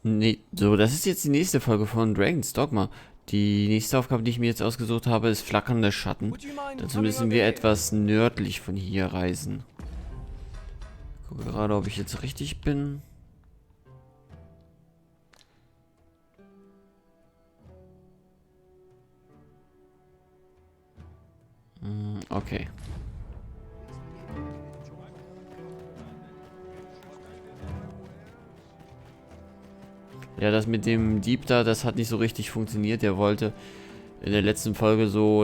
Nee, so, das ist jetzt die nächste Folge von Dragon's Dogma. Die nächste Aufgabe, die ich mir jetzt ausgesucht habe, ist Flackernde Schatten. Would you mind Dazu coming müssen over wir here? etwas nördlich von hier reisen. Ich gucke gerade, ob ich jetzt richtig bin. Okay. Ja, das mit dem Dieb da, das hat nicht so richtig funktioniert. Der wollte in der letzten Folge so,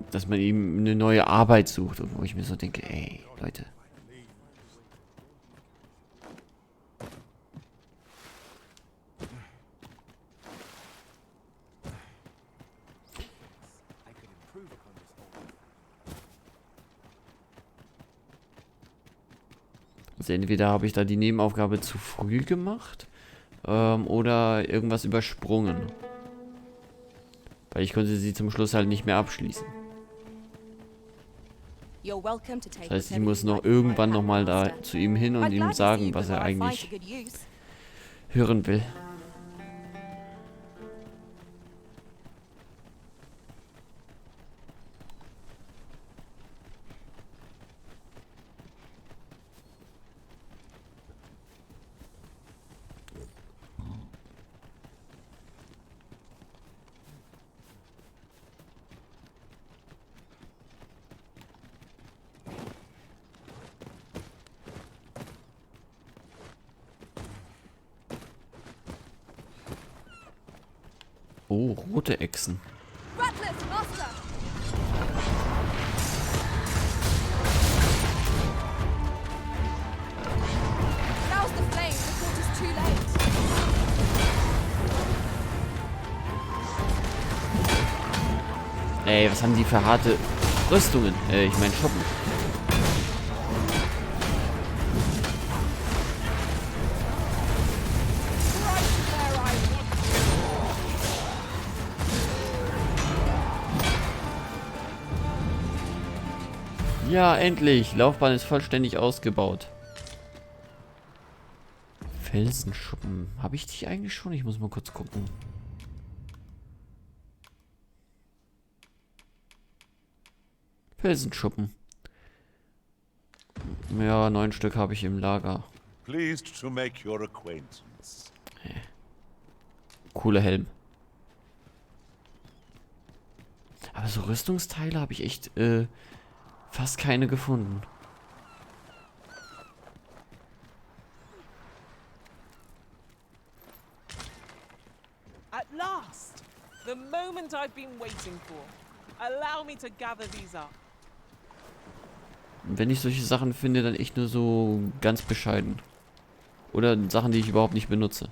dass man ihm eine neue Arbeit sucht. Und wo ich mir so denke, ey, Leute. I could improve upon this whole. Also entweder habe ich da die Nebenaufgabe zu früh gemacht, oder irgendwas übersprungen. Weil ich konnte sie zum Schluss halt nicht mehr abschließen. Das heißt, ich muss noch irgendwann nochmal da zu ihm hin und ihm sagen, was er eigentlich hören will. Oh, rote Echsen. Ey, was haben die für harte Rüstungen? Ich meine Schuppen. Ja, endlich. Laufbahn ist vollständig ausgebaut. Felsenschuppen. Habe ich die eigentlich schon? Ich muss mal kurz gucken. Felsenschuppen. Ja, 9 Stück habe ich im Lager. Pleased to make your acquaintance. Cooler Helm. Aber so Rüstungsteile habe ich echt fast keine gefunden. At last! The moment I've been waiting for. Allow me to gather these up. Und wenn ich solche Sachen finde, dann echt nur so ganz bescheiden. Oder Sachen, die ich überhaupt nicht benutze.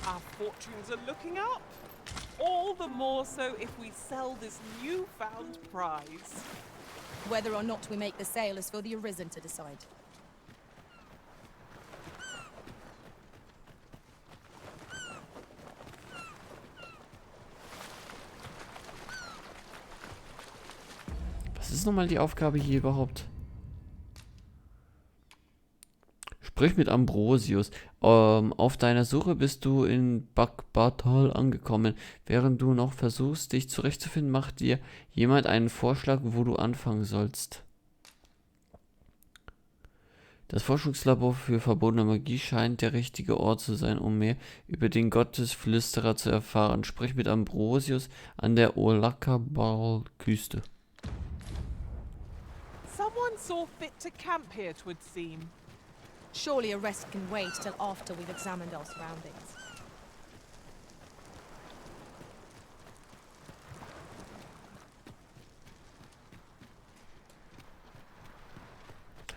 Our fortunes are looking up. All the more so if we sell this newfound prize. Whether or not we make the sale is for the Arisen to decide. Was ist nochmal die Aufgabe hier überhaupt? Sprich mit Ambrosius. Auf deiner Suche bist du in Bakbatal angekommen. Während du noch versuchst, dich zurechtzufinden, macht dir jemand einen Vorschlag, wo du anfangen sollst. Das Forschungslabor für verbotene Magie scheint der richtige Ort zu sein, um mehr über den Gottesflüsterer zu erfahren. Sprich mit Ambrosius an der Olakabal-Küste. Someone saw fit to camp here, 'twould seem. Surely a rest can wait till after we've examined our surroundings.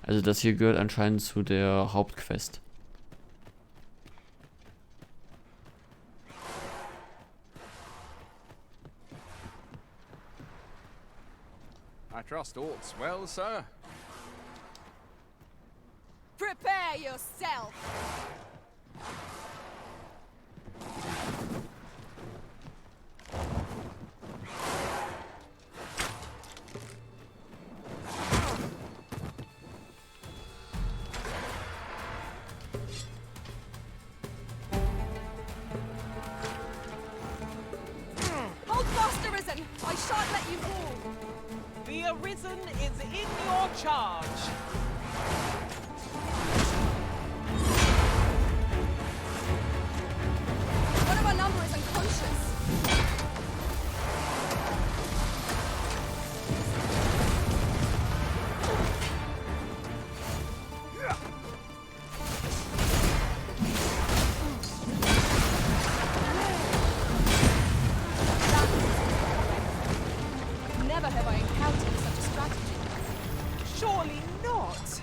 Also das hier gehört anscheinend zu der Hauptquest. I trust all's well, sir. Prepare yourself! Hold fast, Arisen! I shan't let you fall! The Arisen is in your charge. One of our number is unconscious. Never have I encountered such a strategy. Surely not.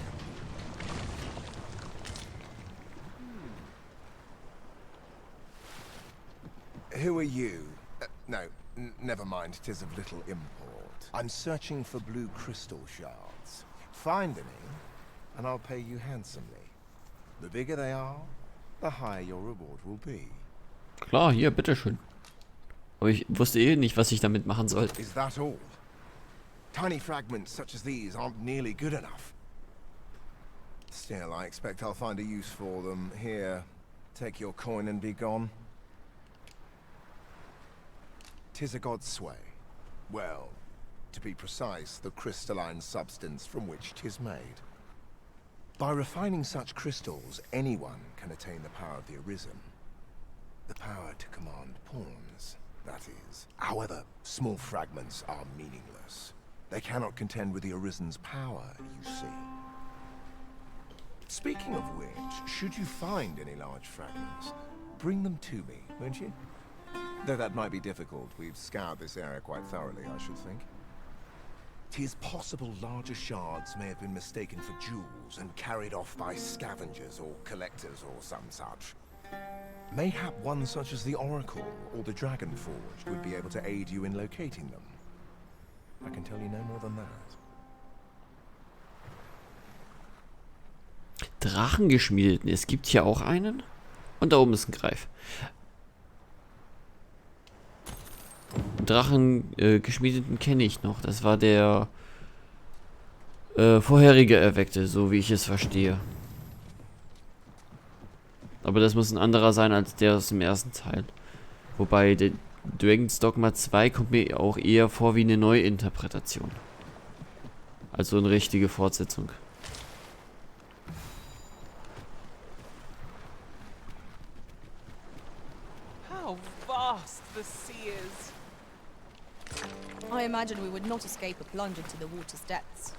Who are you? No, never mind, 'tis of little import. I'm searching for blue crystal shards. Find any, and I'll pay you handsomely. The bigger they are, the higher your reward will be. Klar, hier, bitteschön. Aber ich wusste eh nicht, was ich damit machen soll. Is that all? Tiny fragments such as these aren't nearly good enough. Still, I expect I'll find a use for them. Here, take your coin and be gone. 'Tis a god's sway. Well, to be precise, the crystalline substance from which 'tis made. By refining such crystals, anyone can attain the power of the Arisen. The power to command pawns, that is. However, small fragments are meaningless. They cannot contend with the Arisen's power, you see. Speaking of which, should you find any large fragments, bring them to me, won't you? Though that might be difficult. We've scoured this area quite thoroughly, I should think. 'Tis possible larger shards may have been mistaken for jewels and carried off by scavengers or collectors or some such. Mayhap one such as the Oracle or the Dragon Forged would be able to aid you in locating them. I can tell you no more than that. Drachengeschmiedeten. Es gibt hier auch einen. Und da oben ist ein Greif. Drachengeschmiedeten kenne ich noch. Das war der vorherige Erweckte, so wie ich es verstehe. Aber das muss ein anderer sein als der aus dem ersten Teil. Wobei der Dragon's Dogma 2 kommt mir auch eher vor wie eine Neuinterpretation. Also eine richtige Fortsetzung. How vast the sea is. I imagine we would not escape a plunge into the water's depths.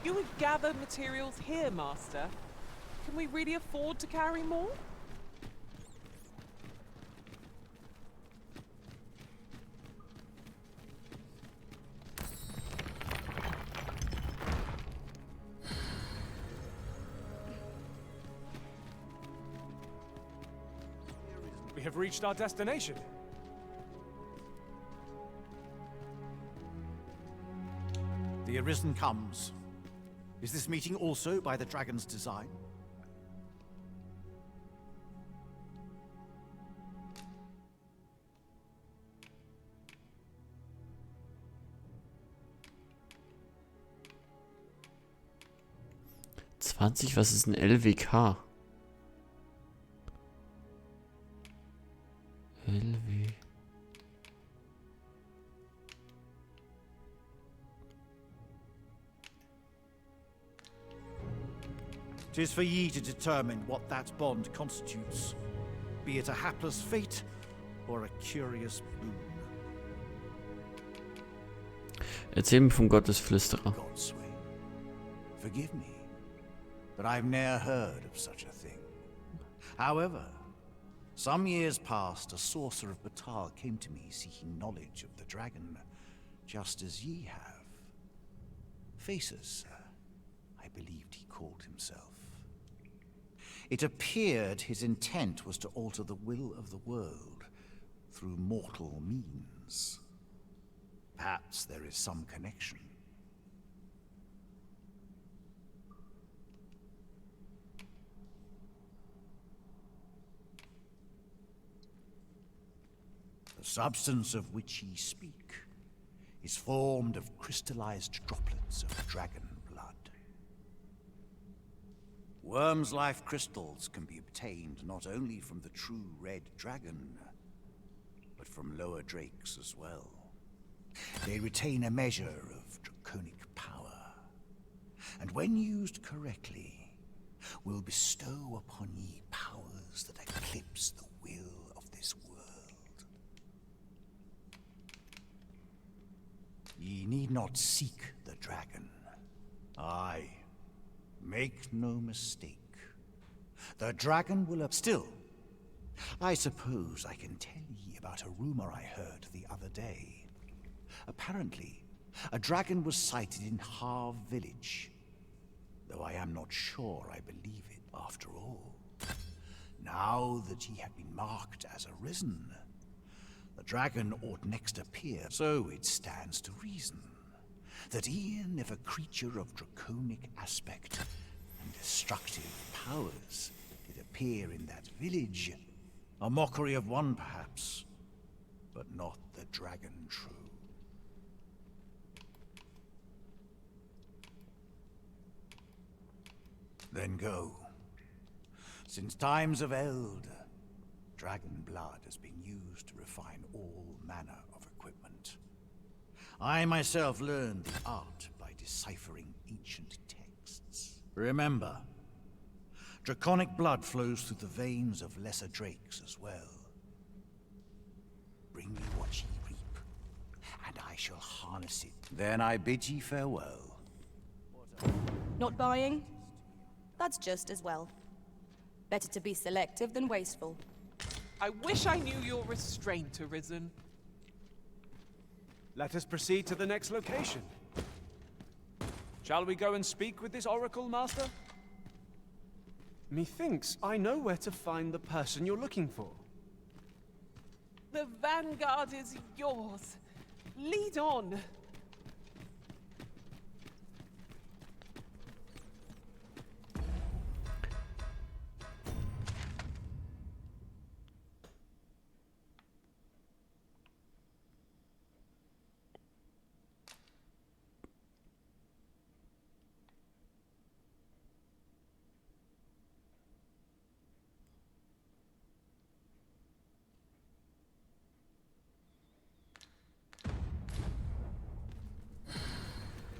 You would gather materials here, Master. Can we really afford to carry more? We have reached our destination. The Arisen comes. Is this meeting also by the dragon's design? Was ist ein LWK? LW. 'Tis for ye to determine what that bond constitutes, be it a hapless fate or a curious boon. Erzähl mir vom Gottesflüsterer. God's sway. Forgive me, but I've ne'er heard of such a thing. However, some years past, a sorcerer of Batal came to me seeking knowledge of the dragon, just as ye have. Faces, sir, I believed he called himself. It appeared his intent was to alter the will of the world through mortal means. Perhaps there is some connection. The substance of which ye speak is formed of crystallized droplets of dragon blood. Worm's life crystals can be obtained not only from the true red dragon, but from lower drakes as well. They retain a measure of draconic power, and when used correctly, will bestow upon ye powers that eclipse the will of this world. Ye need not seek the dragon. Aye, make no mistake. The dragon will still. I suppose I can tell ye about a rumor I heard the other day. Apparently, a dragon was sighted in Harv village, though I am not sure I believe it after all. Now that ye have been marked as arisen, the dragon ought next appear, so it stands to reason that e'en if a creature of draconic aspect and destructive powers did appear in that village, a mockery of one perhaps, but not the dragon true. Then go. Since times of eld, dragon blood has been used to refine all manner of equipment. I myself learned the art by deciphering ancient texts. Remember, draconic blood flows through the veins of lesser drakes as well. Bring me what ye reap, and I shall harness it. Then I bid ye farewell. Not buying? That's just as well. Better to be selective than wasteful. I wish I knew your restraint, Arisen. Let us proceed to the next location. Shall we go and speak with this Oracle, Master? Methinks I know where to find the person you're looking for. The vanguard is yours. Lead on.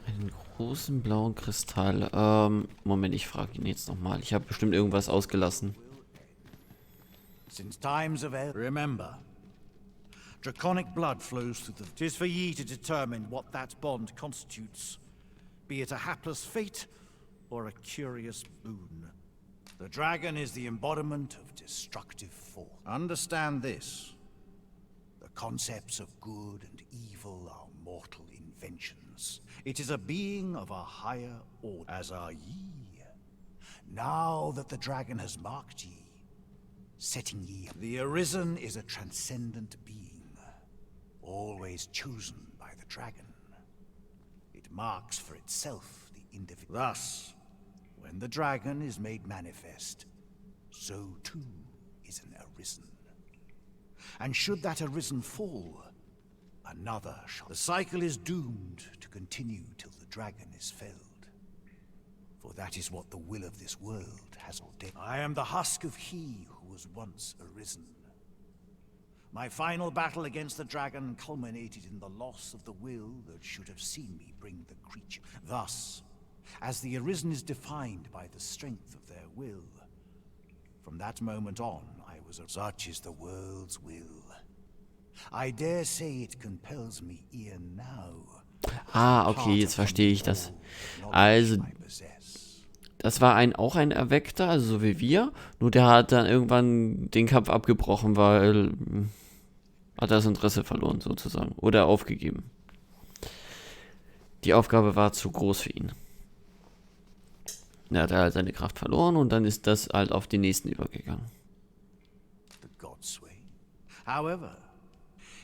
Einen großen blauen Kristall. Moment, ich frage ihn jetzt nochmal. Ich habe bestimmt irgendwas ausgelassen. Since times of eld, remember, draconic blood flows through the... 'Tis for ye to determine what that bond constitutes, be it a hapless fate or a curious boon. The dragon is the embodiment of destructive force. Understand this. The concepts of good and evil are mortal inventions. It is a being of a higher order, as are ye. Now that the dragon has marked ye, setting ye, the Arisen is a transcendent being, always chosen by the dragon. It marks for itself the individual. Thus, when the dragon is made manifest, so too is an Arisen. And should that Arisen fall, another shall. The cycle is doomed to continue till the dragon is felled. For that is what the will of this world has ordained. I am the husk of he who was once Arisen. My final battle against the dragon culminated in the loss of the will that should have seen me bring the creature. Thus, as the Arisen is defined by the strength of their will, from that moment on, I was such is the world's will. I dare say it compels me e'en now Ah, okay, jetzt verstehe ich das. Also, das war auch ein Erweckter, also so wie wir. Nur der hat dann irgendwann den Kampf abgebrochen, weil hat das Interesse verloren sozusagen. Oder aufgegeben. Die Aufgabe war zu groß für ihn. Er hat halt seine Kraft verloren und dann ist das halt auf den nächsten übergegangen. The God's way. However,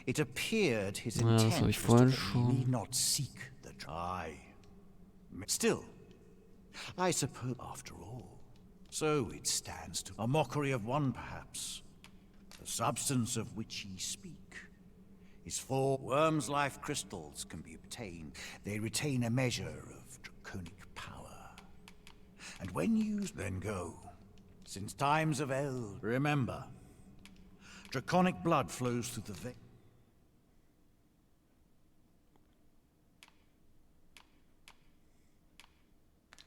it appeared his Ja, das intent habe ich was vorhin that he schon. need not seek the try. Still, I suppose, after all, so it stands to a mockery of one, perhaps. The substance of which ye speak is for worms' life crystals can be obtained. They retain a measure of draconic power. And when used, then go. Since times of eld. Remember, draconic blood flows through the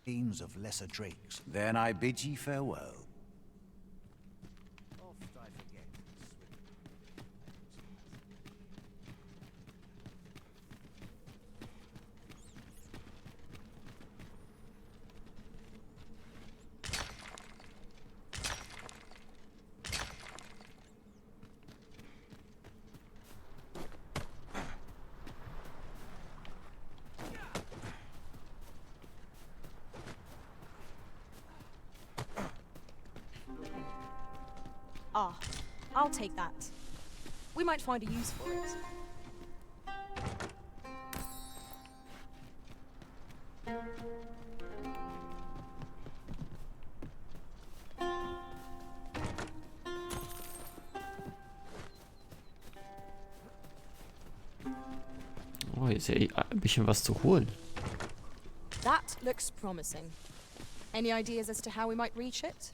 veins of lesser drakes. Then I bid ye farewell. Oft I forget. Ah, I'll take that. We might find a use for it. Oh, hier ist ja ein bisschen was zu holen. That looks promising. Any ideas as to how we might reach it?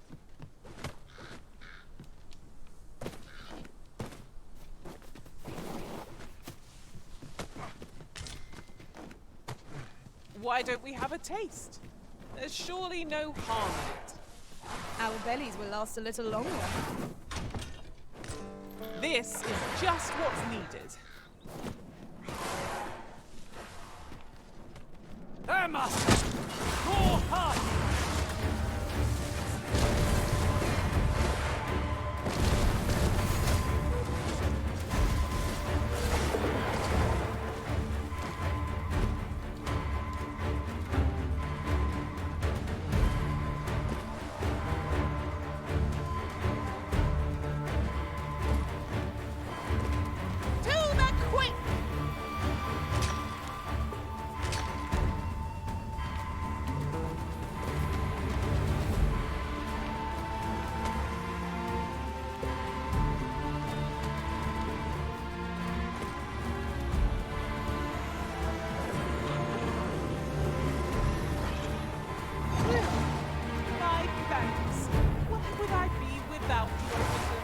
Why don't we have a taste? There's surely no harm in it. Our bellies will last a little longer. This is just what's needed. There, Master! More hard! To the quick! My thanks. Where would I be without your wisdom?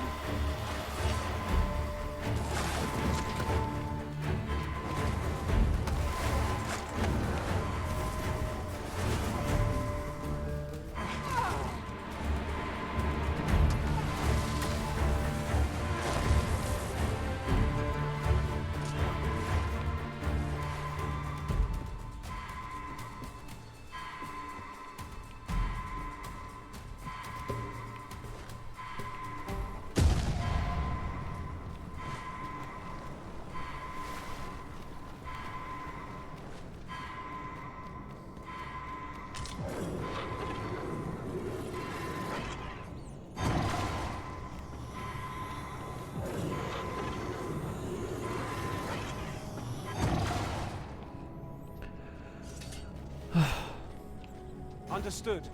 Understood.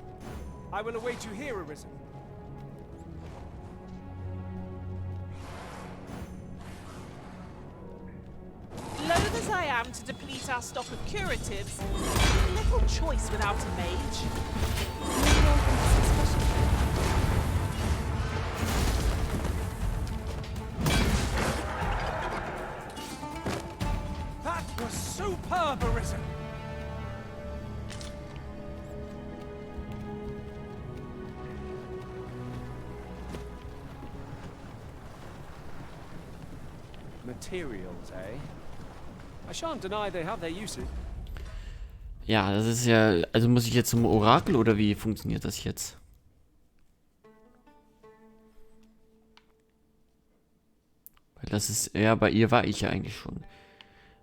I will await you here, Arisen. Loath as I am to deplete our stock of curatives, little choice without a mage. That was superb, Arisen. Materials, eh? I shan't deny they have their uses. Ja, das ist ja... Also muss ich jetzt zum Orakel oder wie funktioniert das jetzt? Weil das ist... Ja, bei ihr war ich ja eigentlich schon.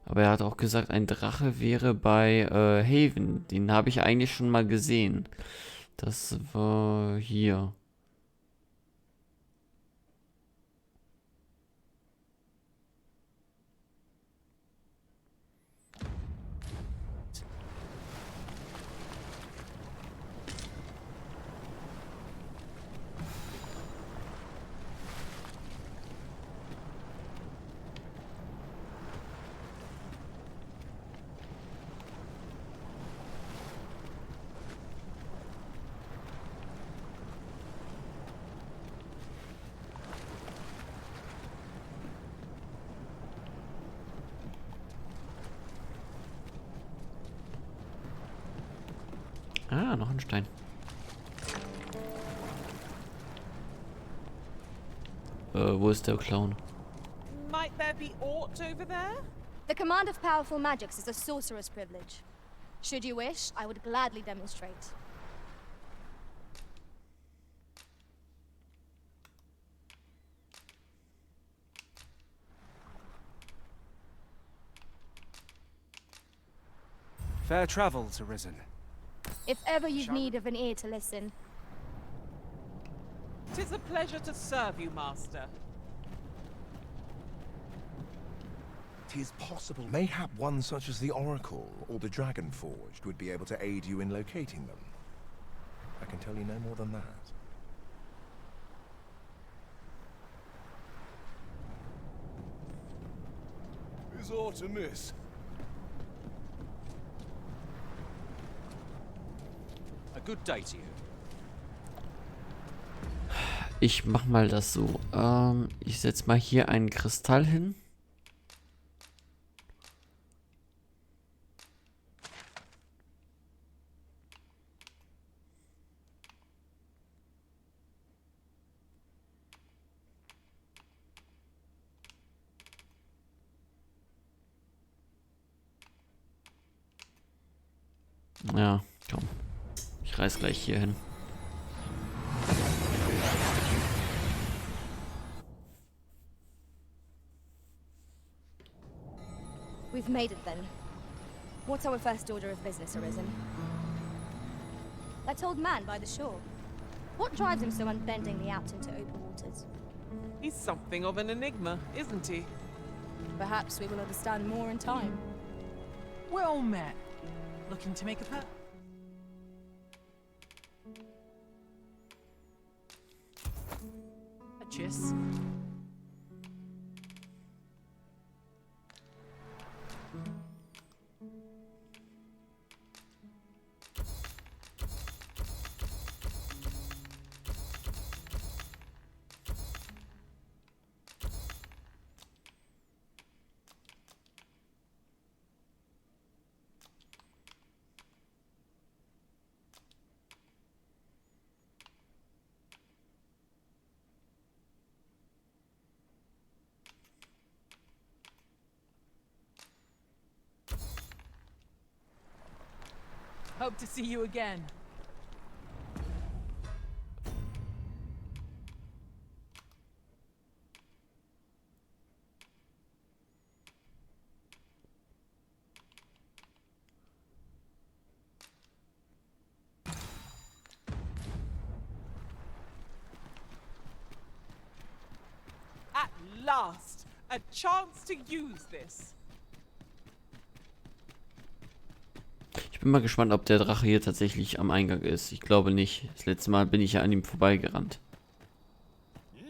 Aber er hat auch gesagt, ein Drache wäre bei Haven. Den habe ich eigentlich schon mal gesehen. Das war hier. Ah, noch ein Stein. Wo ist der Clown? Might there be aught over there? The command of powerful magics is a sorcerer's privilege. Should you wish, I would gladly demonstrate. Fair travels, Arisen. If ever you've need of an ear to listen, 'Tis a pleasure to serve you, master. 'Tis possible. Mayhap one such as the Oracle or the Dragon Forged would be able to aid you in locating them. I can tell you no more than that. Is aught amiss? A good day to you. Ich mach mal das so. Ich setz mal hier einen Kristall hin. Ja, komm. Ich reiß gleich hier hin. we've made it then. What's our first order of business, Arisen? That old man by the shore. What drives him so unbendingly out into open waters? He's something of an enigma, isn't he? Perhaps we will understand more in time. Well met. Looking to make a bet? A cheers. Hope to see you again. At last, a chance to use this. Ich bin mal gespannt, ob der Drache hier tatsächlich am Eingang ist. Ich glaube nicht. Das letzte Mal bin ich ja an ihm vorbeigerannt.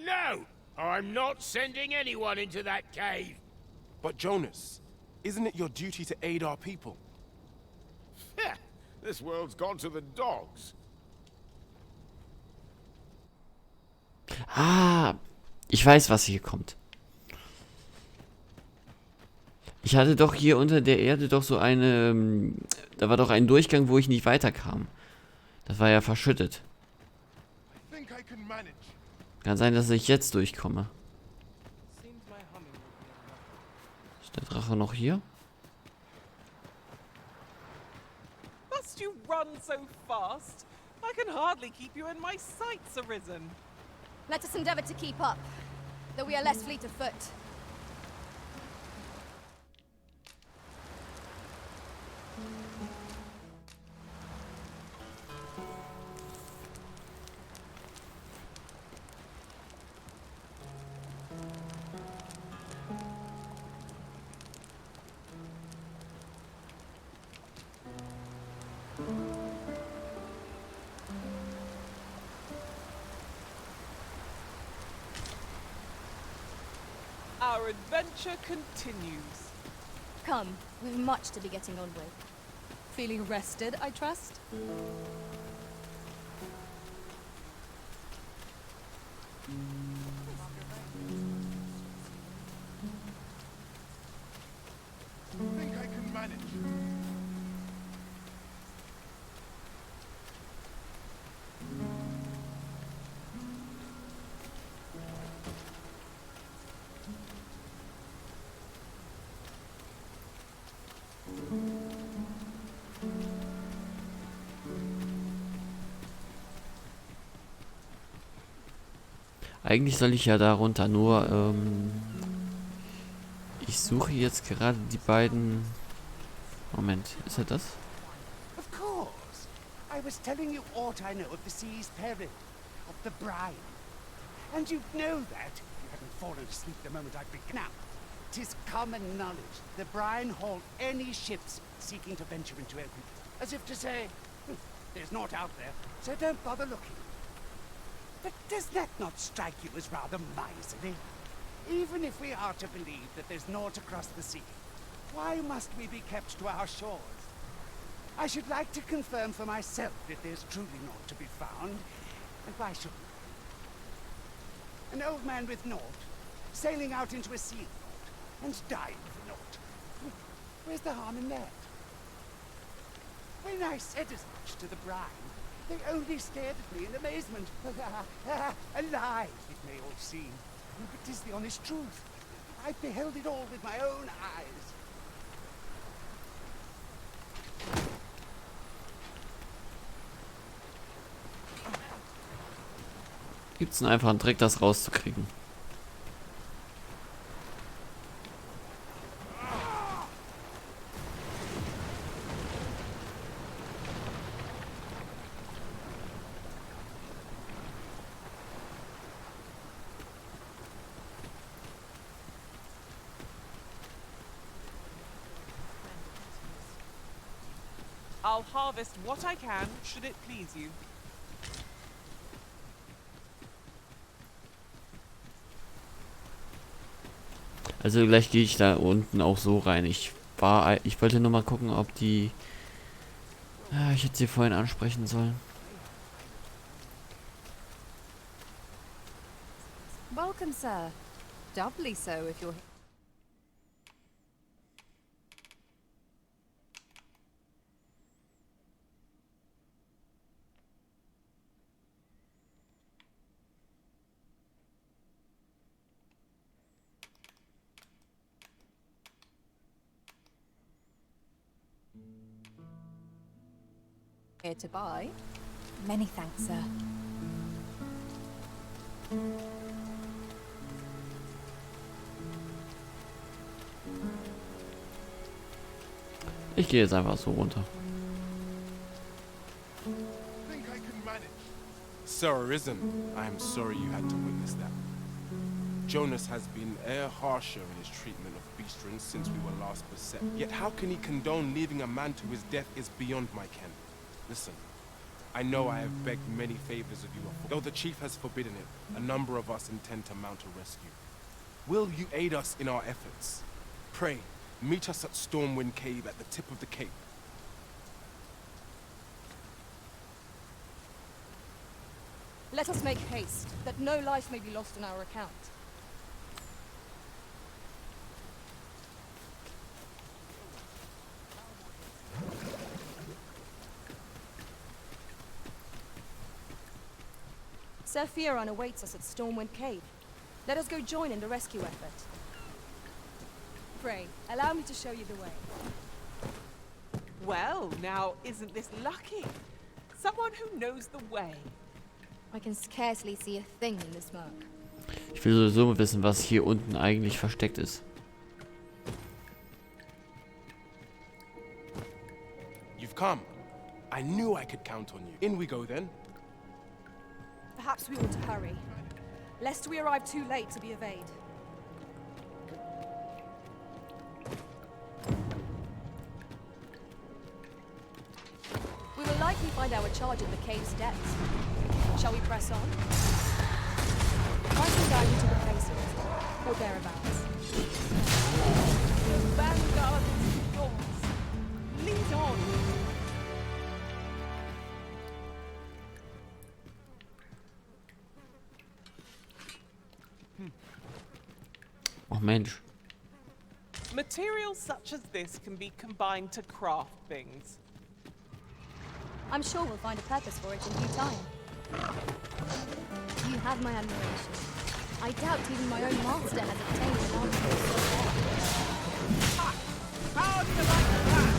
No! I'm not sending anyone into that cave! But Jonas, isn't it your duty to aid our people? Heh, this world's gone to the dogs. Ah, ich weiß, was hier kommt. Ich hatte doch hier unter der Erde doch so eine... Da war doch ein Durchgang, wo ich nicht weiterkam. Das war ja verschüttet. I think I can manage. Kann sein, dass ich jetzt durchkomme. Seems my humming will be enough. Ist der Drache noch hier? must you run so fast? I can hardly keep you in my sights, Arisen. Let us endeavor to keep up, though we are less fleet of foot. Our adventure continues. Come, we've much to be getting on with. Feeling rested, I trust? Think I can manage. Eigentlich soll ich ja da runter, nur ich suche jetzt gerade die beiden... Moment, ist er das? Of course. I was telling you aught I know of the sea's peril, of the brine. And you'd know that if you hadn't fallen asleep the moment I began. Now, 'tis common knowledge the brine haul any ships seeking to venture into open, as if to say, there's naught out there, so don't bother looking. But does that not strike you as rather miserly? Even if we are to believe that there's naught across the sea, why must we be kept to our shores? I should like to confirm for myself if there's truly naught to be found, and why shouldn't I? An old man with naught, sailing out into a sea of naught, and dying for naught. Where's the harm in that? When I said as much to the brine, they only stared at me in amazement. Alive, it may all seem, but 'tis the honest truth. I beheld it all with my own eyes. Gibt's einen einfachen Trick, das rauszukriegen? I'll harvest what I can, should it please you. Also gleich gehe ich da unten auch so rein. Ich wollte nur mal gucken, ob die... ich hätte sie vorhin ansprechen sollen. Welcome, sir. Doubly so if you're... Here to buy? Many thanks, sir. Ich gehe jetzt einfach so runter. Think I can manage. Sir Arisen, I am sorry you had to witness that. Jonas has been e'er harsher in his treatment of beastrons since we were last beset. Yet how can he condone leaving a man to his death is beyond my ken. Listen, I know I have begged many favors of you, though the chief has forbidden it. A number of us intend to mount a rescue. Will you aid us in our efforts? Pray, meet us at Stormwind Cave at the tip of the cape. Let us make haste, that no life may be lost on our account. Sir Fioran awaits us at Stormwind Cave. Let us go join in the rescue effort. Pray, allow me to show you the way. Well, now, isn't this lucky? Someone who knows the way. I can scarcely see a thing in the smoke. Ich will sowieso wissen, was hier unten eigentlich versteckt ist. You've come. I knew I could count on you. In we go then. Perhaps we ought to hurry, lest we arrive too late to be evade. We will likely find our charge in the cave's depths. Shall we press on? I can guide you to the places, or thereabouts. The vanguard is yours. Lead on. Ach Mensch. Materials such as this can be combined to craft things. I'm sure we'll find a purpose for it in due time. You have my admiration. I doubt even my own master has obtained an article so far. How do you like that?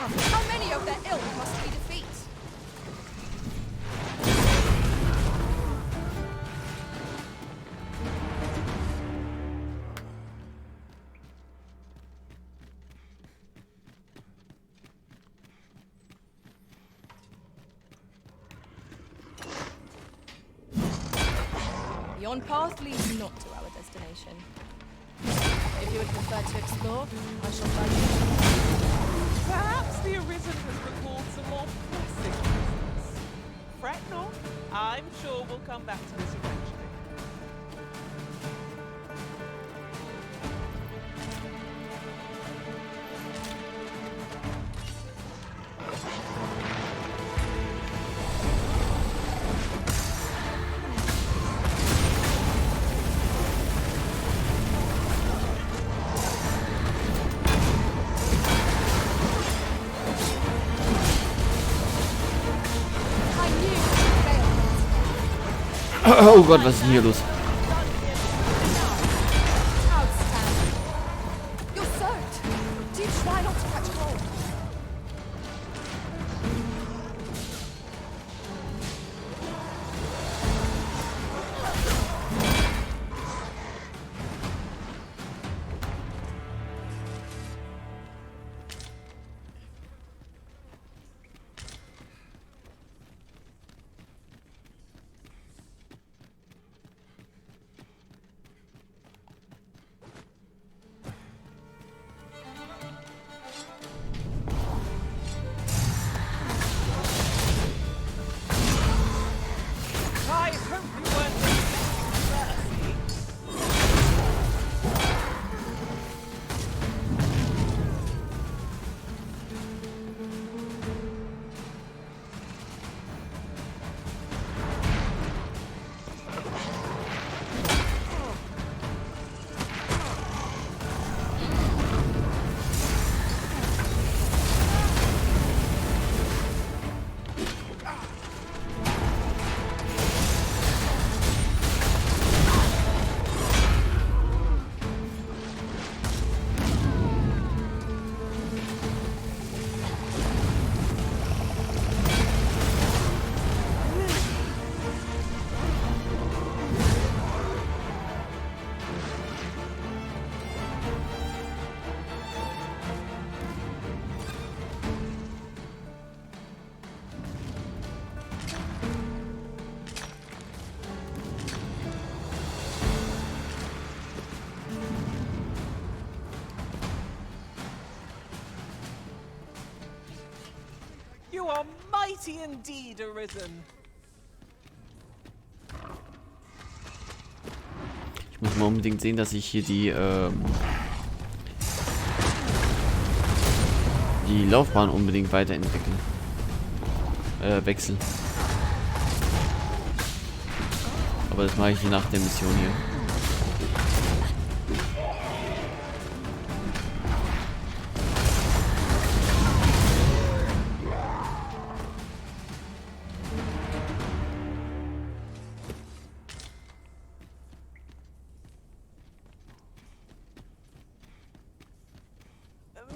How many of their ilk must we defeat? Yon path leads not to our destination. If you would prefer to explore, I shall guide you. Perhaps the Arisen has recalled some more pressing business. Fret not. I'm sure we'll come back to this eventually. I knew you would fail once. Oh Gott, was ist denn hier los? Outstanding. You're soaked. Do try not to catch cold. I hope you weren't expecting thirsty. You are mighty indeed, Arisen. Ich muss mal unbedingt sehen, dass ich hier die Laufbahn unbedingt weiterentwickeln. Wechseln. Aber das mache ich nach der Mission hier.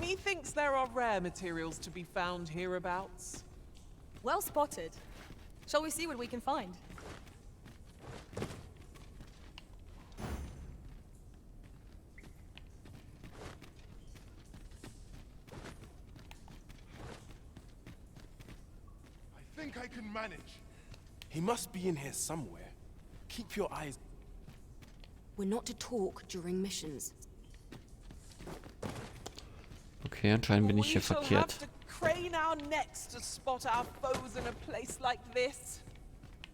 Methinks there are rare materials to be found hereabouts. Well spotted. Shall we see what we can find? I think I can manage. He must be in here somewhere. Keep your eyes... We're not to talk during missions. Okay, anscheinend bin ich hier We shall verkehrt. have to crane our necks to spot our foes in a place like this.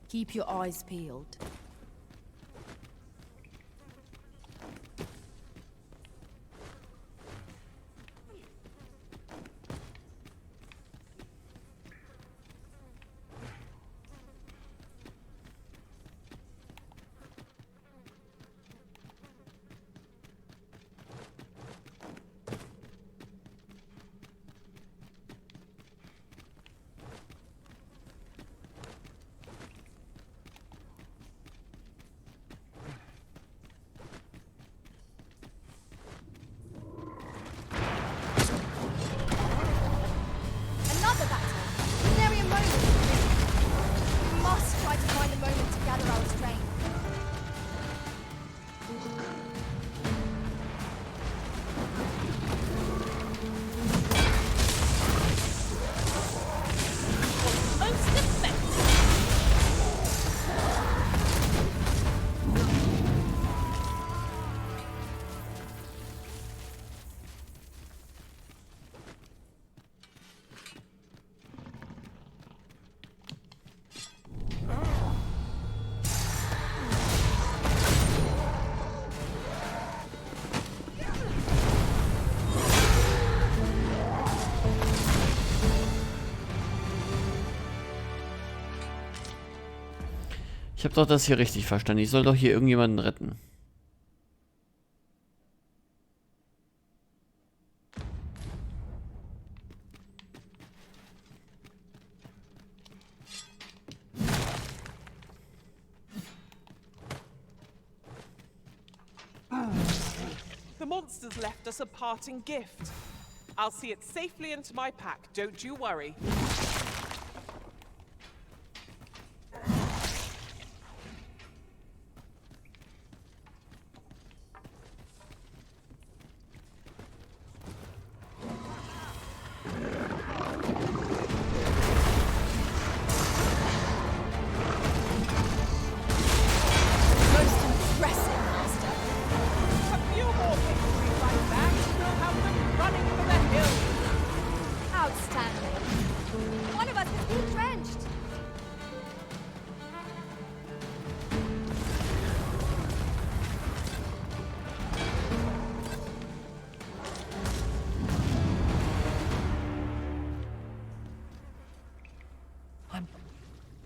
Keep your eyes peeled. Another battle! Nary a moment to lose. We must try to find a moment to gather our strength. Most effective. Ich habe doch das hier richtig verstanden. Ich soll doch hier irgendjemanden retten. The monsters left us a parting gift. I'll see it safely into my pack, don't you worry. Most impressive, Master. A few more victories like that, and we'll have them running for the hills. Outstanding. One of us has been drenched.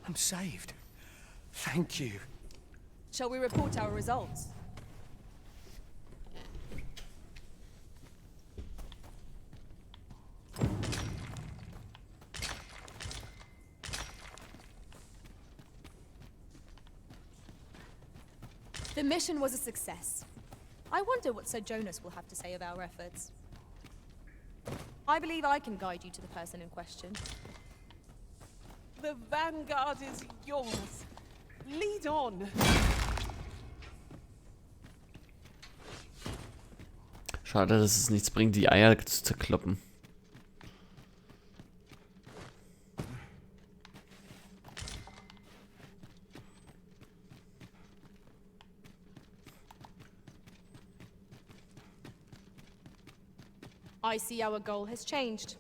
I'm saved. Thank you. Shall we report our results? The mission was a success. I wonder what Sir Jonas will have to say of our efforts. I believe I can guide you to the person in question. The vanguard is yours. Lead on. Schade, dass es nichts bringt, die Eier zu zerkloppen. I see our goal has changed.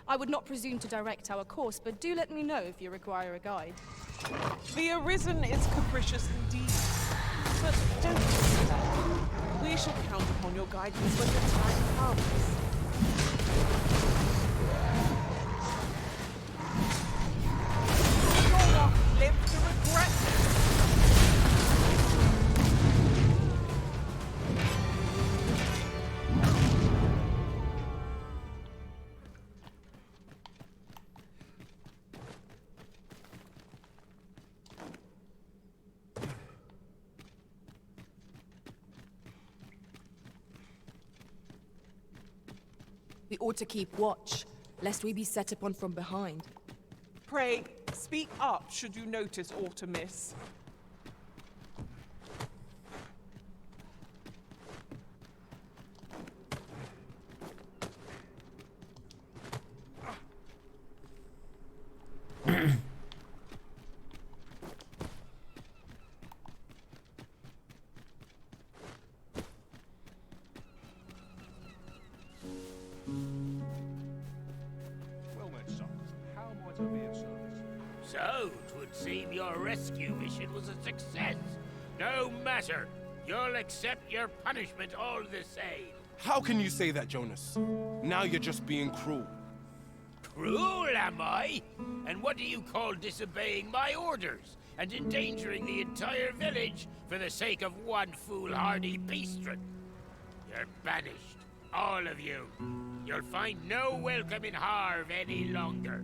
I would not presume to direct our course, but do let me know if you require a guide. The Arisen is capricious indeed. But don't despair. We shall count upon your guidance when the time comes. You'll not live to regret it. We ought to keep watch, lest we be set upon from behind. Pray, speak up should you notice aught amiss. Well met, son. How might I be of service? So, 'twould seem your rescue mission was a success. No matter. You'll accept your punishment all the same. How can you say that, Jonas? Now you're just being cruel. Cruel, am I? And what do you call disobeying my orders and endangering the entire village for the sake of one foolhardy beastron? You're banished, all of you. You'll find no welcome in Harv any longer.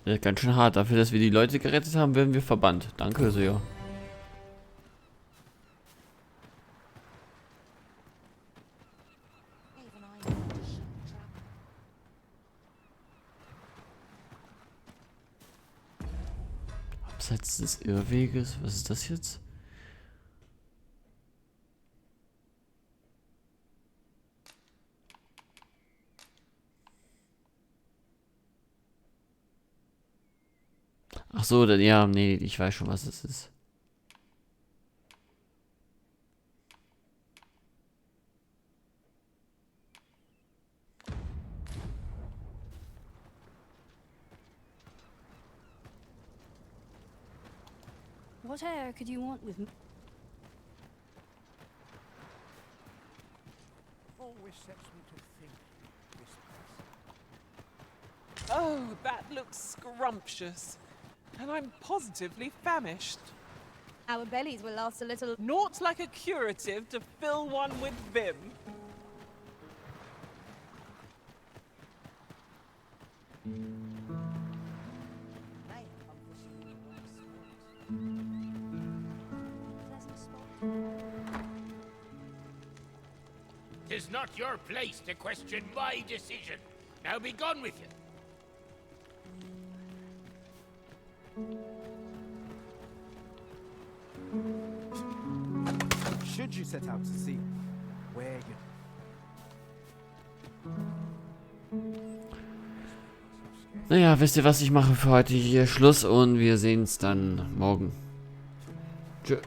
Das ist ganz schön hart. Dafür, dass wir die Leute gerettet haben, werden wir verbannt. Danke sehr. Abseits des Irrweges. Was ist das jetzt? Ach so, dann, ja, nee, ich weiß schon, was es ist. What air could you want with me? Always sets me to think, this place. Oh, that looks scrumptious. And I'm positively famished. Our bellies will last a little. Naught like a curative to fill one with vim. Tis not your place to question my decision. Now be gone with you. Should you set out to sea, where you... Naja, wisst ihr was, ich mache für heute hier Schluss und wir sehen uns dann morgen. Tschö.